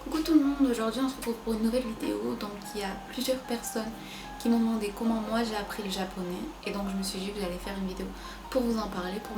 Coucou tout le monde, aujourd'hui on se retrouve pour une nouvelle vidéo. Donc il y a plusieurs personnes qui m'ont demandé comment moi j'ai appris le japonais. Et donc je me suis dit que j'allais faire une vidéo pour vous en parler, pour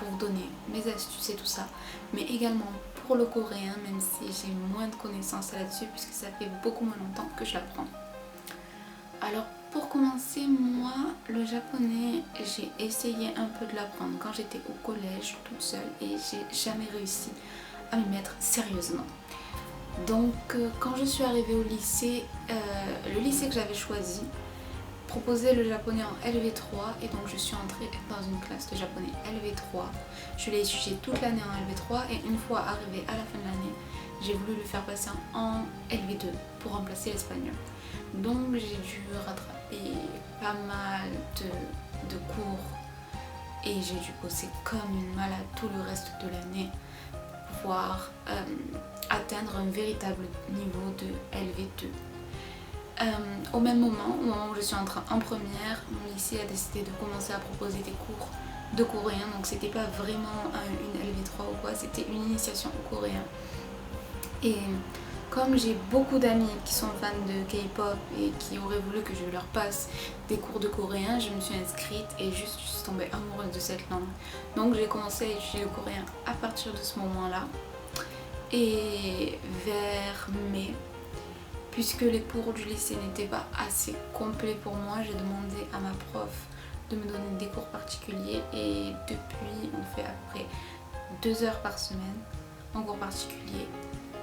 vous donner mes astuces et tout ça. Mais également pour le coréen, même si j'ai moins de connaissances là-dessus puisque ça fait beaucoup moins longtemps que je l'apprends. Alors pour commencer, moi le japonais, j'ai essayé un peu de l'apprendre quand j'étais au collège toute seule et j'ai jamais réussi à m'y mettre sérieusement. Donc quand je suis arrivée au lycée, le lycée que j'avais choisi proposait le japonais en LV3 et donc je suis entrée dans une classe de japonais LV3. Je l'ai étudié toute l'année en LV3 et une fois arrivée à la fin de l'année, j'ai voulu le faire passer en LV2 pour remplacer l'espagnol. Donc j'ai dû rattraper pas mal de cours et j'ai dû bosser comme une malade tout le reste de l'année pour pouvoir atteindre un véritable niveau de LV2. Au moment où je suis entrée en première, mon lycée a décidé de commencer à proposer des cours de coréen, donc c'était pas vraiment une LV3 ou quoi, c'était une initiation au coréen. Et comme j'ai beaucoup d'amis qui sont fans de K-pop et qui auraient voulu que je leur passe des cours de coréen, je me suis inscrite et je suis tombée amoureuse de cette langue. Donc j'ai commencé à étudier le coréen à partir de ce moment-là. Et vers mai, puisque les cours du lycée n'étaient pas assez complets pour moi, j'ai demandé à ma prof de me donner des cours particuliers et depuis on fait à peu près 2 heures par semaine en cours particulier.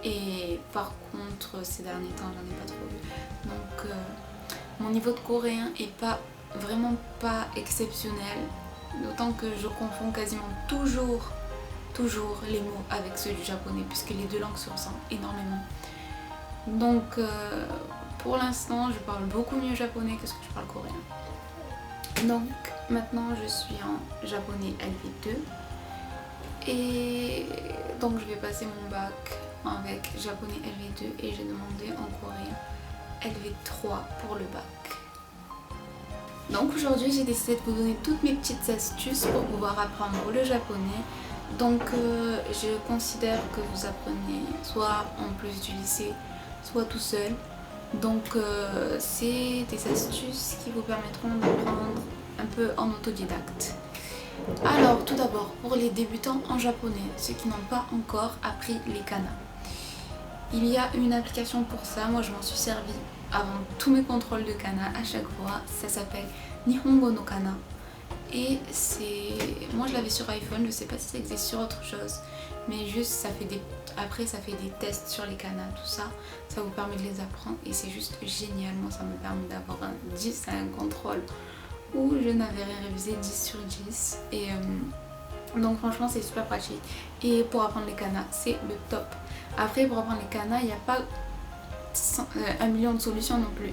Et par contre ces derniers temps j'en ai pas trop vu. Donc mon niveau de coréen est vraiment pas exceptionnel, d'autant que je confonds quasiment toujours les mots avec ceux du japonais puisque les deux langues se ressemblent énormément. Donc pour l'instant je parle beaucoup mieux japonais que ce que je parle coréen. Donc maintenant je suis en japonais LV2 et donc je vais passer mon bac avec japonais LV2 et j'ai demandé en coréen LV3 pour le bac. Donc aujourd'hui j'ai décidé de vous donner toutes mes petites astuces pour pouvoir apprendre le japonais. Donc je considère que vous apprenez soit en plus du lycée, soit tout seul. Donc c'est des astuces qui vous permettront d'apprendre un peu en autodidacte. Alors tout d'abord, pour les débutants en japonais, ceux qui n'ont pas encore appris les kanas, il y a une application pour ça, moi je m'en suis servi avant tous mes contrôles de kana à chaque fois, ça s'appelle Nihongo no Kana. Et moi je l'avais sur iPhone, je sais pas si ça existe sur autre chose, mais juste ça fait des tests sur les kanas, tout ça, ça vous permet de les apprendre et c'est juste génial. Moi ça me permet d'avoir un 10 à un contrôle où je n'avais rien révisé, 10 sur 10 et donc franchement c'est super pratique et pour apprendre les kanas c'est le top. Après pour apprendre les kanas il n'y a pas 1 million de solutions non plus,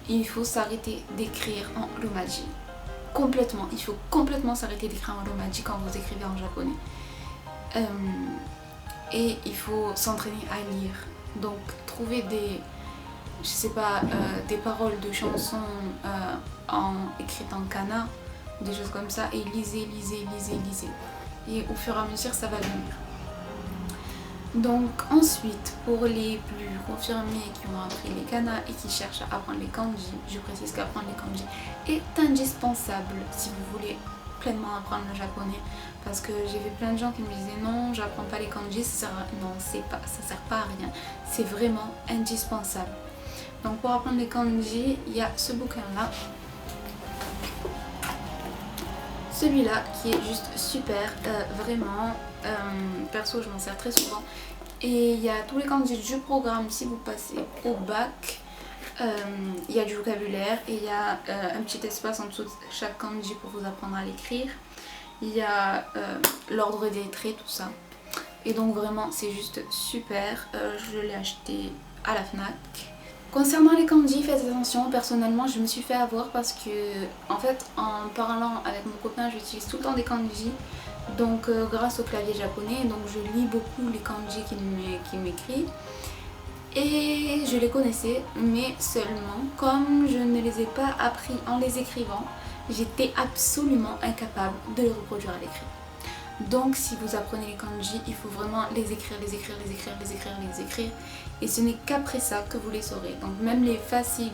il faut s'arrêter d'écrire en romaji. Complètement, il faut complètement s'arrêter d'écrire en romaji quand vous écrivez en japonais. Et il faut s'entraîner à lire. Donc trouver des paroles de chansons écrites en kana, des choses comme ça, et lisez. Et au fur et à mesure ça va venir. Donc ensuite, pour les plus confirmés qui ont appris les kanas et qui cherchent à apprendre les kanji, je précise qu'apprendre les kanji est indispensable si vous voulez pleinement apprendre le japonais, parce que j'ai vu plein de gens qui me disaient non, j'apprends pas les kanji, ça sert pas à rien, c'est vraiment indispensable. Donc pour apprendre les kanji, il y a ce bouquin là, celui-là qui est juste super, vraiment, perso je m'en sers très souvent. Et il y a tous les kanji du programme si vous passez au bac. Il y a du vocabulaire et il y a un petit espace en dessous de chaque kanji pour vous apprendre à l'écrire. Il y a l'ordre des traits, tout ça. Et donc vraiment c'est juste super, je l'ai acheté à la Fnac. Concernant les kanji, faites attention, personnellement je me suis fait avoir parce que en fait en parlant avec mon copain j'utilise tout le temps des kanji. Donc grâce au clavier japonais, donc je lis beaucoup les kanji qu'il m'écrit. Et je les connaissais, mais seulement comme je ne les ai pas appris en les écrivant, j'étais absolument incapable de les reproduire à l'écrit. Donc si vous apprenez les kanji, il faut vraiment les écrire, les écrire, les écrire, les écrire, les écrire. Et ce n'est qu'après ça que vous les saurez. Donc même les faciles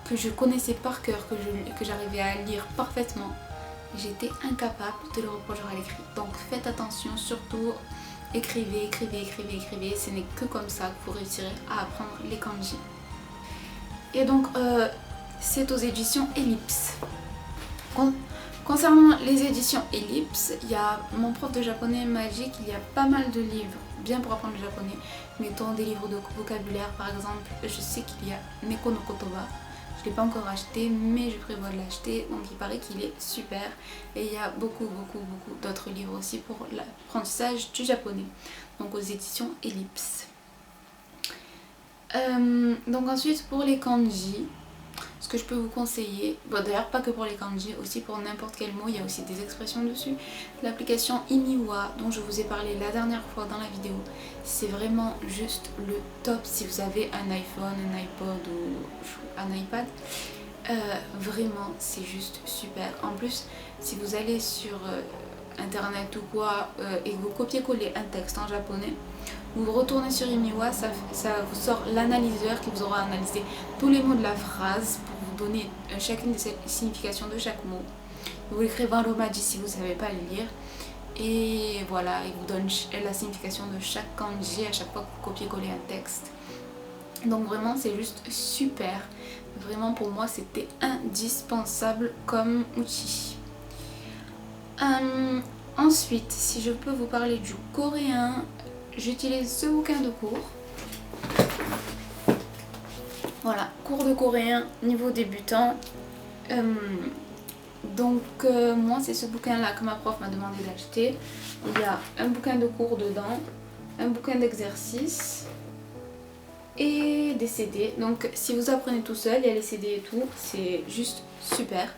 que je connaissais par cœur, que j'arrivais à lire parfaitement, j'étais incapable de le reproduire à l'écrit. Donc faites attention, surtout écrivez, écrivez, écrivez, écrivez. Ce n'est que comme ça que vous réussirez à apprendre les kanji. Et donc c'est aux éditions Ellipse. Concernant les éditions Ellipse, il y a mon prof de japonais m'a dit qu'il y a pas mal de livres bien pour apprendre le japonais. Mettons des livres de vocabulaire par exemple. Je sais qu'il y a Neko no Kotoba. Je ne l'ai pas encore acheté mais je prévois de l'acheter. Donc il paraît qu'il est super. Et il y a beaucoup d'autres livres aussi pour l'apprentissage du japonais. Donc aux éditions Ellipse. Donc ensuite pour les kanji. Ce que je peux vous conseiller, bon d'ailleurs pas que pour les kanji, aussi pour n'importe quel mot, il y a aussi des expressions dessus. L'application Imiwa dont je vous ai parlé la dernière fois dans la vidéo, c'est vraiment juste le top si vous avez un iPhone, un iPod ou un iPad. Vraiment c'est juste super. En plus si vous allez sur internet ou quoi et que vous copiez-collez un texte en japonais, vous retournez sur Imiwa, ça vous sort l'analyseur qui vous aura analysé tous les mots de la phrase pour vous donner chacune des significations de chaque mot. Vous l'écrivez en romaji si vous ne savez pas le lire. Et voilà, il vous donne la signification de chaque kanji à chaque fois que vous copiez-collez un texte. Donc vraiment c'est juste super. Vraiment pour moi c'était indispensable comme outil. Ensuite, si je peux vous parler du coréen, j'utilise ce bouquin de cours. Voilà, cours de coréen niveau débutant. Moi c'est ce bouquin là que ma prof m'a demandé d'acheter. Il y a un bouquin de cours dedans, un bouquin d'exercice et des CD. Donc si vous apprenez tout seul, il y a les CD et tout, c'est juste super.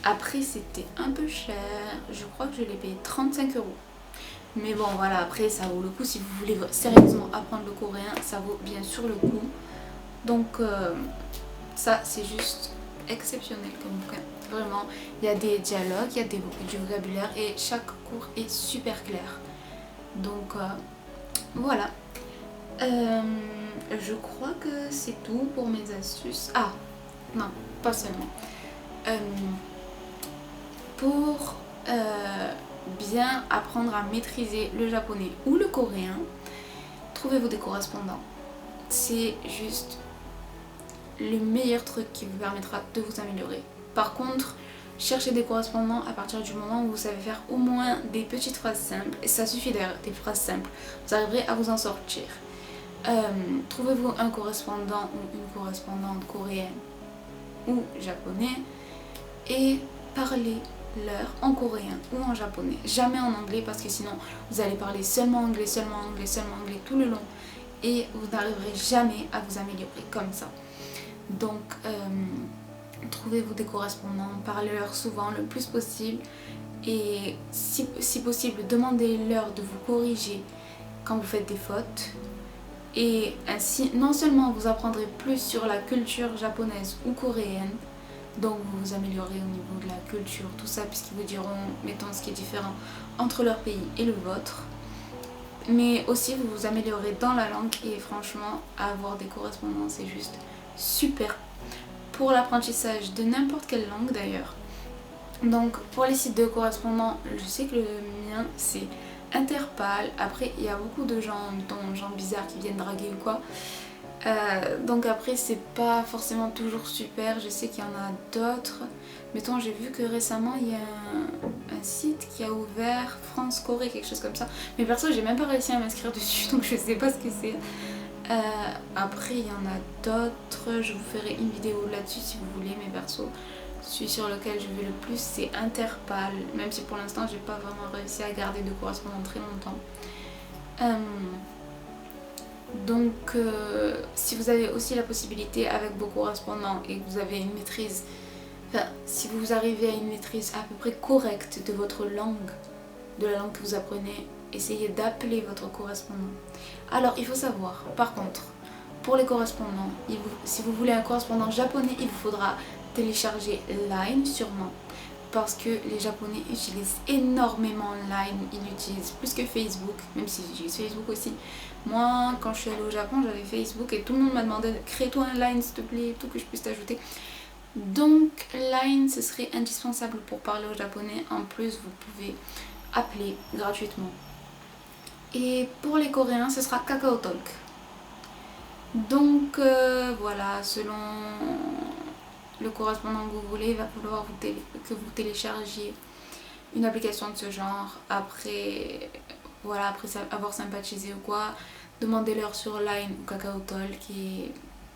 Après c'était un peu cher, je crois que je l'ai payé 35 €. Mais bon voilà, après ça vaut le coup si vous voulez sérieusement apprendre le coréen, ça vaut bien sûr le coup. Donc ça c'est juste exceptionnel comme bouquin. Vraiment, il y a des dialogues, il y a du vocabulaire et chaque cours est super clair. Donc voilà. Je crois que c'est tout pour mes astuces. Ah non, pas seulement. Pour bien apprendre à maîtriser le japonais ou le coréen, trouvez-vous des correspondants. C'est juste le meilleur truc qui vous permettra de vous améliorer. Par contre, cherchez des correspondants à partir du moment où vous savez faire au moins des petites phrases simples. Et ça suffit d'ailleurs, des phrases simples. Vous arriverez à vous en sortir. Trouvez-vous un correspondant ou une correspondante coréenne ou japonais et parlez-leur en coréen ou en japonais. Jamais en anglais parce que sinon vous allez parler seulement anglais, seulement anglais, seulement anglais tout le long et vous n'arriverez jamais à vous améliorer comme ça. Donc trouvez-vous des correspondants, parlez-leur souvent le plus possible et si possible demandez-leur de vous corriger quand vous faites des fautes. Et ainsi, non seulement vous apprendrez plus sur la culture japonaise ou coréenne, donc vous vous améliorez au niveau de la culture, tout ça, puisqu'ils vous diront, mettons, ce qui est différent entre leur pays et le vôtre. Mais aussi, vous vous améliorez dans la langue et franchement, avoir des correspondants, c'est juste super pour l'apprentissage de n'importe quelle langue d'ailleurs. Donc, pour les sites de correspondants, je sais que le mien, c'est Interpal. Après il y a beaucoup de gens bizarres qui viennent draguer ou quoi, donc après c'est pas forcément toujours super. Je sais qu'il y en a d'autres. Mettons, j'ai vu que récemment il y a un site qui a ouvert France-Corée, quelque chose comme ça, mais perso j'ai même pas réussi à m'inscrire dessus donc je sais pas ce que c'est. Après il y en a d'autres, je vous ferai une vidéo là-dessus si vous voulez, mais perso celui sur lequel je vais le plus c'est Interpal, même si pour l'instant j'ai pas vraiment réussi à garder de correspondant très longtemps. Si vous avez aussi la possibilité avec vos correspondants et que vous avez une maîtrise, si vous arrivez à une maîtrise à peu près correcte de votre langue, de la langue que vous apprenez, essayez d'appeler votre correspondant. Alors il faut savoir, par contre, pour les correspondants, si vous voulez un correspondant japonais, il vous faudra télécharger Line sûrement, parce que les Japonais utilisent énormément Line, ils l'utilisent plus que Facebook, même si j'utilise Facebook aussi. Moi, quand je suis allée au Japon, j'avais Facebook et tout le monde m'a demandé crée-toi un Line s'il te plaît, tout que je puisse t'ajouter. Donc Line, ce serait indispensable pour parler au japonais. En plus, vous pouvez appeler gratuitement. Et pour les Coréens, ce sera Kakao Talk. Donc voilà, selon le correspondant que vous voulez, il va falloir que vous téléchargiez une application de ce genre. Après, voilà, après avoir sympathisé ou quoi, demandez-leur sur Line ou Kakao Talk et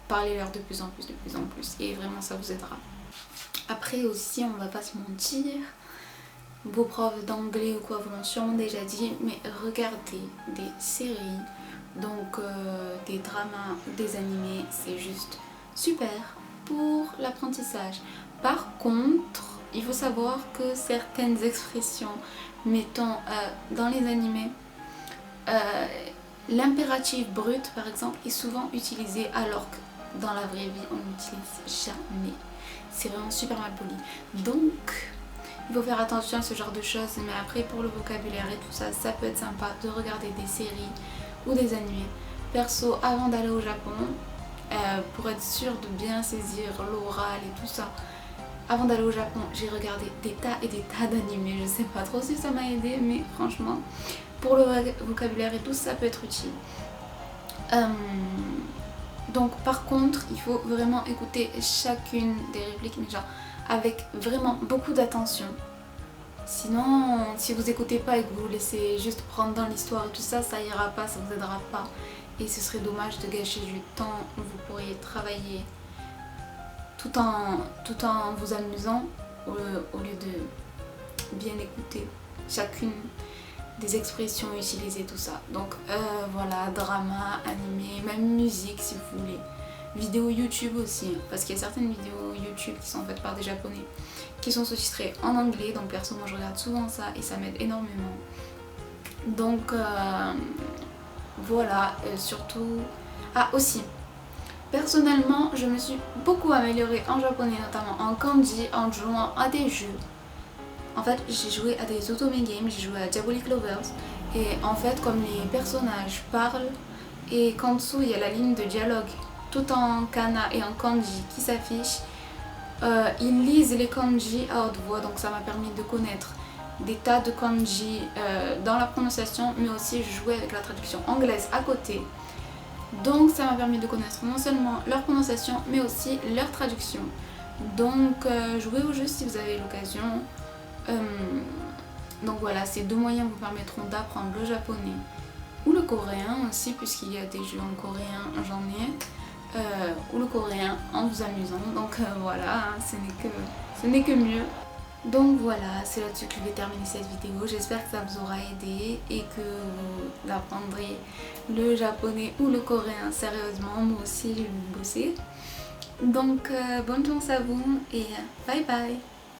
parlez-leur de plus en plus, et vraiment ça vous aidera. Après aussi, on va pas se mentir, vos profs d'anglais ou quoi vous l'ont sûrement déjà dit, mais regardez des séries, donc des dramas, des animés, c'est juste super pour l'apprentissage. Par contre, il faut savoir que certaines expressions, mettons dans les animés, l'impératif brut par exemple est souvent utilisé alors que dans la vraie vie on n'utilise jamais. C'est vraiment super mal poli. Donc il faut faire attention à ce genre de choses. Mais après pour le vocabulaire et tout ça, ça peut être sympa de regarder des séries ou des animés. Perso, avant d'aller au Japon, pour être sûre de bien saisir l'oral et tout ça, avant d'aller au Japon, j'ai regardé des tas et des tas d'animés. Je sais pas trop si ça m'a aidé, mais franchement, pour le vocabulaire et tout, ça peut être utile. Donc par contre, il faut vraiment écouter chacune des répliques, mais genre avec vraiment beaucoup d'attention. Sinon, si vous écoutez pas et que vous vous laissez juste prendre dans l'histoire et tout ça, ça ira pas, ça vous aidera pas. Et ce serait dommage de gâcher du temps où vous pourriez travailler tout en vous amusant au lieu de bien écouter chacune des expressions utilisées, tout ça. Donc voilà, drama, animé, même musique si vous voulez. Vidéos YouTube aussi, parce qu'il y a certaines vidéos YouTube qui sont faites par des japonais qui sont sous-titrées en anglais, donc perso moi je regarde souvent ça et ça m'aide énormément. Donc voilà, surtout... Ah aussi, personnellement je me suis beaucoup améliorée en japonais, notamment en kanji, en jouant à des jeux. En fait, j'ai joué à des otome games, j'ai joué à Diabolic Lovers. Et en fait, comme les personnages parlent, et qu'en dessous il y a la ligne de dialogue, tout en kana et en kanji qui s'affiche, ils lisent les kanji à haute voix. Donc ça m'a permis de connaître des tas de kanji dans la prononciation, mais aussi jouer avec la traduction anglaise à côté. Donc ça m'a permis de connaître non seulement leur prononciation, mais aussi leur traduction. Donc jouez au jeu si vous avez l'occasion. Donc voilà, ces deux moyens vous permettront d'apprendre le japonais ou le coréen aussi, puisqu'il y a des jeux en coréen, j'en ai, ou le coréen en vous amusant. Donc voilà, ce n'est que mieux. Donc voilà, c'est là-dessus que je vais terminer cette vidéo. J'espère que ça vous aura aidé et que vous apprendrez le japonais ou le coréen sérieusement. Moi aussi, je vais bosser. Donc bonne chance à vous et bye bye.